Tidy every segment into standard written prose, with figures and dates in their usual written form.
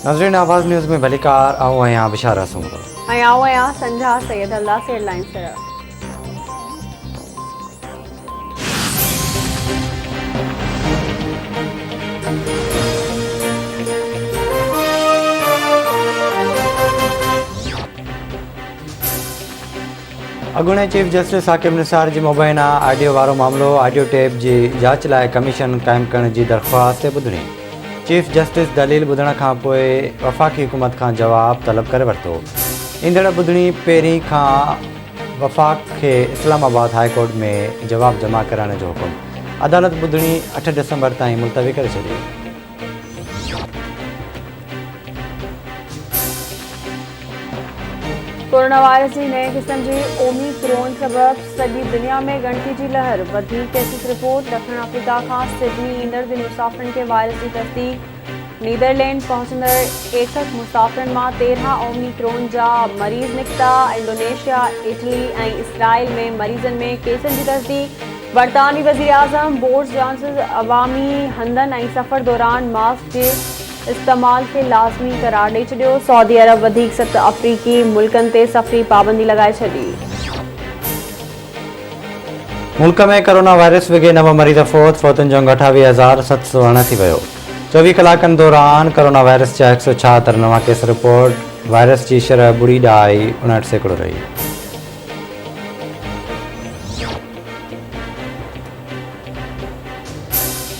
नाज़रीन आवाज़ न्यूज़ में भलीकार आऊँ आहियां बिशारा सूंगो ऐं आऊं आहियां संझा सैयद अल्लाह से हेडलाइंस तरह। अॻूणे चीफ जस्टिस साकिब निसार जी मुबैना ऑडियो वारो मामिलो ऑडियो टेप जी जांच लाइ कमीशन क़ाइमु करण जी दरख़्वास्त ते ॿुधणी। चीफ जस्टिस दलील ॿुधण खां पोइ वफ़ाक़ी हुकूमत खां जवाब तलब करे वरितो। ईंदड़ ॿुधणी पहिरीं खां वफ़ाक़ खे इस्लामाबाद हाई कोर्ट में जवाब जमा कराइण जो हुकुम। अदालत ॿुधणी 8 दिसंबर ताईं मुलतवी करे छॾी। कोरोना वायरस की नए किस्म की ओमिक्रॉन सबब सॼी दुनिया में गणती की लहर। वधीक केसिस रिपोर्ट। ॾखण अफ्रीका का सिडनी ईंदड़ दिन मुसाफ़िरनि के वायरस की तस्दीक। नीदरलैंड पहुंचंदड़ 61 मुसाफ़िरनि मां 13 ओमिक्रॉन जा मरीज़ निकिता। इंडोनेशिया, इटली और इसराइल में मरीजन में केसन की तस्दीक। बरतानवी वज़ीर आज़म बोरिस जॉनसन अवामी हंधनि और सफ़र दौरान मास्क के इस्तेमाल के लाज़मी करार ॾेई छॾियो। सऊदी अरब वधीक 7 अफ्रीकी मुल्कनि ते सफ़री पाबंदी लगाए छॾी। मुल्क में कोरोना वायरस विघे 9 मरीज़ फौतनि जो 28,708 थी वियो। 24 कलाकनि दौरान कोरोना वायरस जा 176 नवां केस रिपोर्ट। वायरस की शरह 0.59% रही।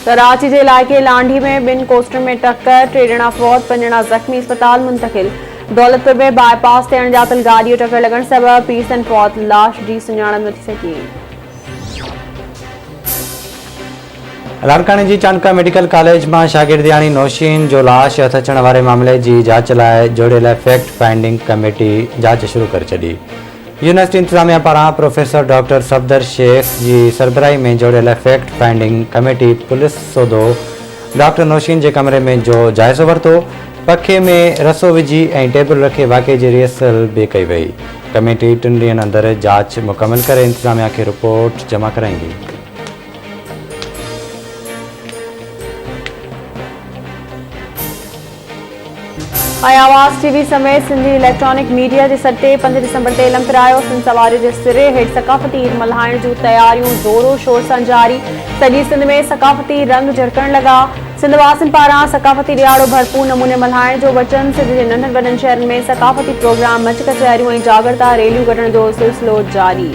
कराची के इलाके लांढी में 2 कोस्टन में टक्कर। 3 ॼणा फौत, 5 ॼणा ज़ख्मी अस्पताल मुंतकिल। दौलतपुर में बाईपास ते अणॼातल गाॾी टक्कर लगण सबब पीसनि फौत। लाश जी सुञाणप न थी सघी। लाड़काने जी चांदका मेडिकल कॉलेज में शागिर्दियाणी नौशीन जो लाश हथ अचण वारे मामले की जांच लाइ जोड़ियल फैक्ट फाइंडिंग कमेटी जांच शुरू कर छॾी। यूनिवर्सिटी इंतजामिया पारां प्रोफेसर डॉक्टर सफदर शेख की सरबराही में जोड़ियल फैक्ट फाइंडिंग कमेटी पुलिस सौदो डॉक्टर नौशीन के कमरे में जो जायज़ो वरितो। पखे में रसो विझी ऐं टेबल रखे वाक़े की रिहर्सल भी कई वई। कमेटी 3 ॾींहनि अंदर जांच मुकम्मल करे इंतजामिया के रिपोर्ट जमा कराईंदी। आवाज़ टीवी समेत सिंधी इलेक्ट्रॉनिक मीडिया के सट्टे 5 दिसंबर ते इलम करायो। सिंध सवारी के सिरे हेठ सकाफ़ती ईद मल्हाइण जूं तैयारियों ज़ोरो शोर सां जारी। सॼी सिंध में सकाफ़ती रंग झरकण लगा। सिंधवासिन पारां सकाफ़ती ॾियारो भरपूर नमूने मल्हाइण जो वचन। सिंध के नंढनि वॾनि शहरनि में सकाफ़ती प्रोग्राम, मंच कचहरियूं ऐं जागरता रैलियूं कढण जो सिलसिलो जारी।